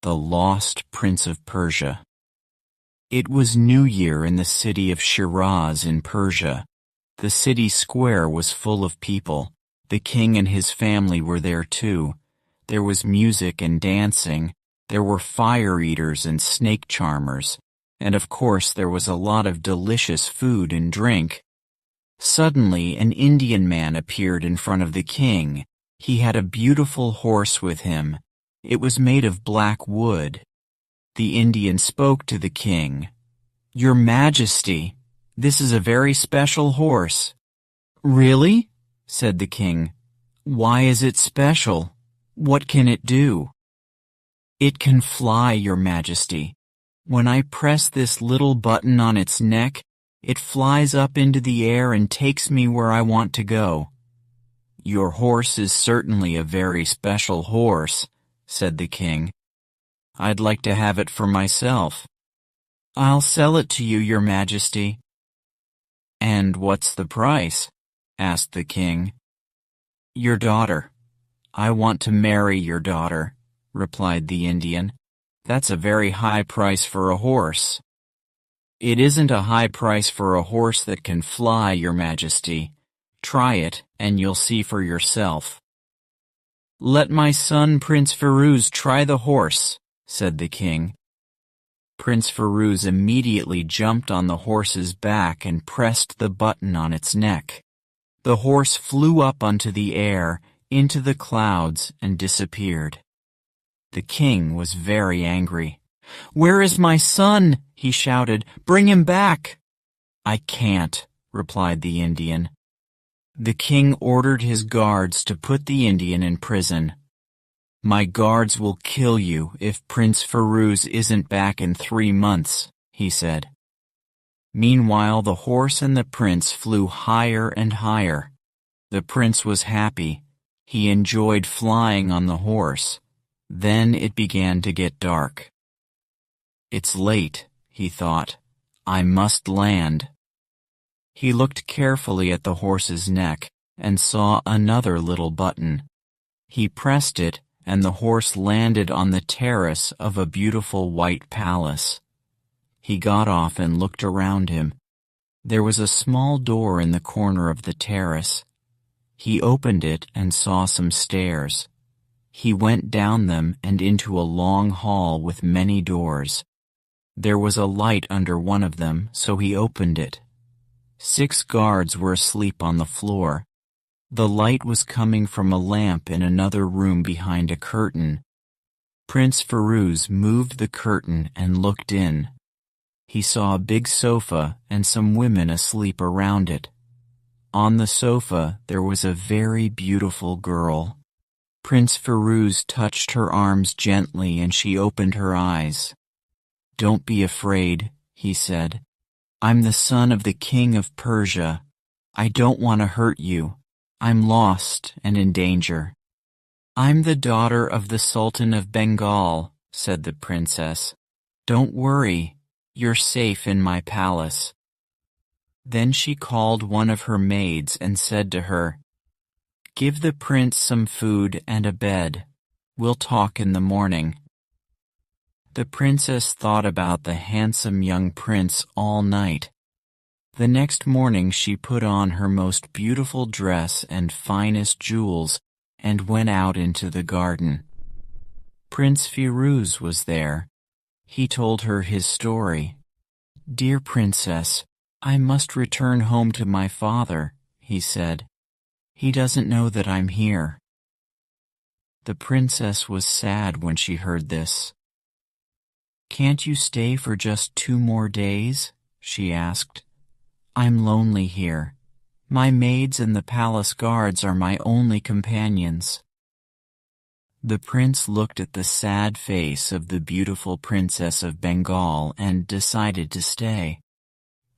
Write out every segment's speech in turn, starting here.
The Lost Prince of Persia. It was New Year in the city of Shiraz in Persia. The city square was full of people. The king and his family were there too. There was music and dancing. There were fire eaters and snake charmers. And of course there was a lot of delicious food and drink. Suddenly an Indian man appeared in front of the king. He had a beautiful horse with him. It was made of black wood. The Indian spoke to the king. "Your Majesty, this is a very special horse." "Really?" said the king. "Why is it special? What can it do?" "It can fly, Your Majesty. When I press this little button on its neck, it flies up into the air and takes me where I want to go." "Your horse is certainly a very special horse," said the king. "I'd like to have it for myself." "I'll sell it to you, Your Majesty." "And what's the price?" asked the king. "Your daughter. I want to marry your daughter," replied the Indian. "That's a very high price for a horse." "It isn't a high price for a horse that can fly, Your Majesty. Try it, and you'll see for yourself." "Let my son Prince Firuz try the horse," said the king. Prince Firuz immediately jumped on the horse's back and pressed the button on its neck. The horse flew up onto the air, into the clouds, and disappeared. The king was very angry. "Where is my son?" he shouted. "Bring him back." "I can't," replied the Indian. The king ordered his guards to put the Indian in prison. "My guards will kill you if Prince Firuz isn't back in 3 months," he said. Meanwhile, the horse and the prince flew higher and higher. The prince was happy. He enjoyed flying on the horse. Then it began to get dark. "It's late," he thought. "I must land." He looked carefully at the horse's neck and saw another little button. He pressed it, and the horse landed on the terrace of a beautiful white palace. He got off and looked around him. There was a small door in the corner of the terrace. He opened it and saw some stairs. He went down them and into a long hall with many doors. There was a light under one of them, so he opened it. 6 guards were asleep on the floor. The light was coming from a lamp in another room behind a curtain. Prince Firuz moved the curtain and looked in. He saw a big sofa and some women asleep around it. On the sofa there was a very beautiful girl. Prince Firuz touched her arms gently and she opened her eyes. "Don't be afraid," he said. "I'm the son of the king of Persia. I don't want to hurt you. I'm lost and in danger." "I'm the daughter of the Sultan of Bengal," said the princess. "Don't worry, you're safe in my palace." Then she called one of her maids and said to her, "Give the prince some food and a bed. We'll talk in the morning." The princess thought about the handsome young prince all night. The next morning she put on her most beautiful dress and finest jewels and went out into the garden. Prince Firuz was there. He told her his story. "Dear princess, I must return home to my father," he said. "He doesn't know that I'm here." The princess was sad when she heard this. "Can't you stay for just 2 more days?" she asked. "I'm lonely here. My maids and the palace guards are my only companions." The prince looked at the sad face of the beautiful princess of Bengal and decided to stay.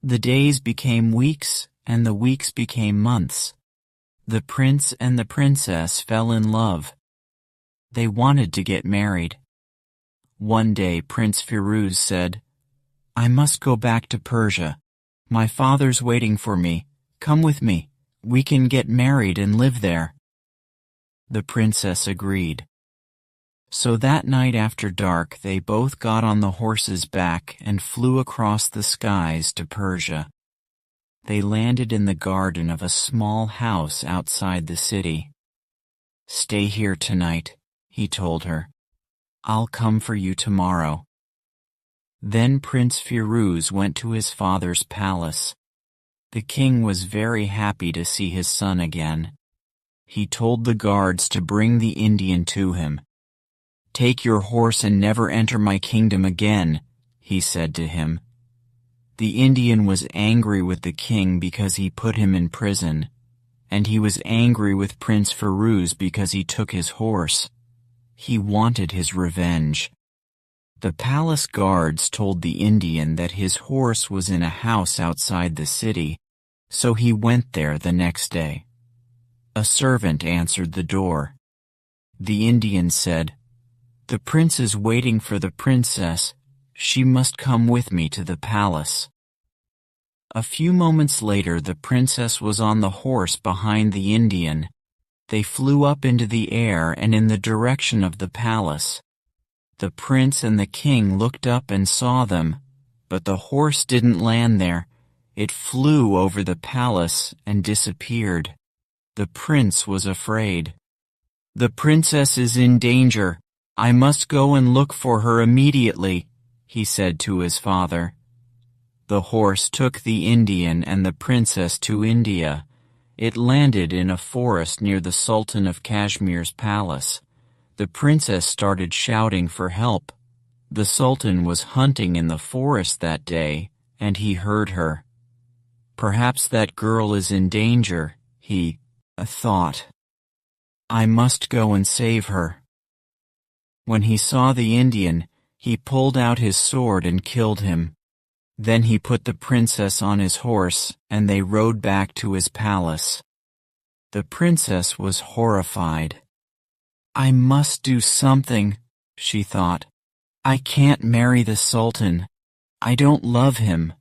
The days became weeks, and the weeks became months. The prince and the princess fell in love. They wanted to get married. One day Prince Firuz said, "I must go back to Persia. My father's waiting for me. Come with me. We can get married and live there." The princess agreed. So that night after dark they both got on the horse's back and flew across the skies to Persia. They landed in the garden of a small house outside the city. "Stay here tonight," he told her. "I'll come for you tomorrow." Then Prince Firuz went to his father's palace. The king was very happy to see his son again. He told the guards to bring the Indian to him. "Take your horse and never enter my kingdom again," he said to him. The Indian was angry with the king because he put him in prison, and he was angry with Prince Firuz because he took his horse. He wanted his revenge. The palace guards told the Indian that his horse was in a house outside the city, so he went there the next day. A servant answered the door. The Indian said, "The prince is waiting for the princess. She must come with me to the palace." A few moments later, the princess was on the horse behind the Indian. They flew up into the air and in the direction of the palace. The prince and the king looked up and saw them, but the horse didn't land there. It flew over the palace and disappeared. The prince was afraid. "The princess is in danger. I must go and look for her immediately," he said to his father. The horse took the Indian and the princess to India. It landed in a forest near the Sultan of Kashmir's palace. The princess started shouting for help. The Sultan was hunting in the forest that day, and he heard her. "Perhaps that girl is in danger," he thought. "I must go and save her." When he saw the Indian, he pulled out his sword and killed him. Then he put the princess on his horse, and they rode back to his palace. The princess was horrified. "I must do something," she thought. "I can't marry the Sultan. I don't love him."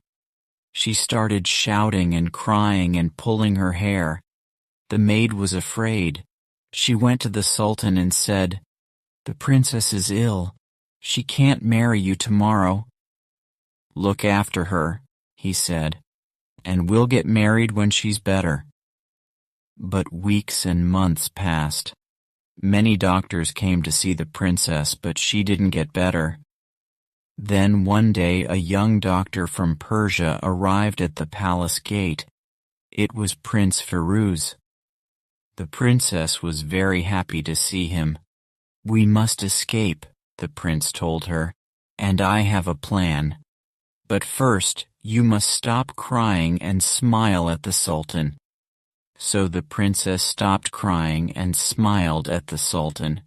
She started shouting and crying and pulling her hair. The maid was afraid. She went to the Sultan and said, "The princess is ill. She can't marry you tomorrow." "Look after her," he said, "and we'll get married when she's better." But weeks and months passed. Many doctors came to see the princess, but she didn't get better. Then one day a young doctor from Persia arrived at the palace gate. It was Prince Firuz. The princess was very happy to see him. "We must escape," the prince told her, "and I have a plan. But first, you must stop crying and smile at the Sultan." So the princess stopped crying and smiled at the Sultan.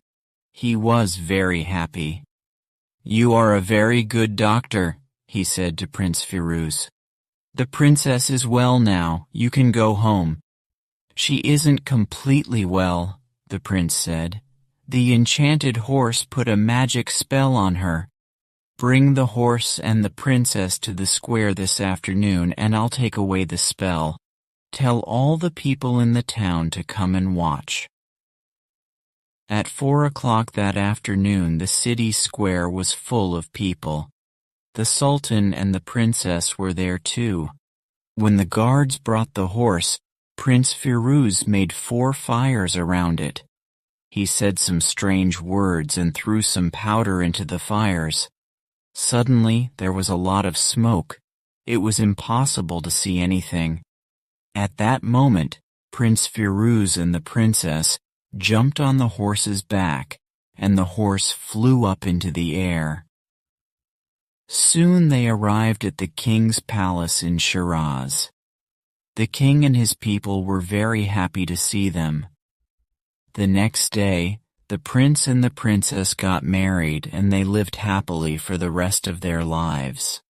He was very happy. "You are a very good doctor," he said to Prince Firuz. "The princess is well now. You can go home." "She isn't completely well," the prince said. "The enchanted horse put a magic spell on her. Bring the horse and the princess to the square this afternoon, and I'll take away the spell. Tell all the people in the town to come and watch." At 4 o'clock that afternoon, the city square was full of people. The Sultan and the princess were there too. When the guards brought the horse, Prince Firuz made 4 fires around it. He said some strange words and threw some powder into the fires. Suddenly, there was a lot of smoke. It was impossible to see anything. At that moment, Prince Firuz and the princess jumped on the horse's back, and the horse flew up into the air. Soon they arrived at the king's palace in Shiraz. The king and his people were very happy to see them. The next day, the prince and the princess got married, and they lived happily for the rest of their lives.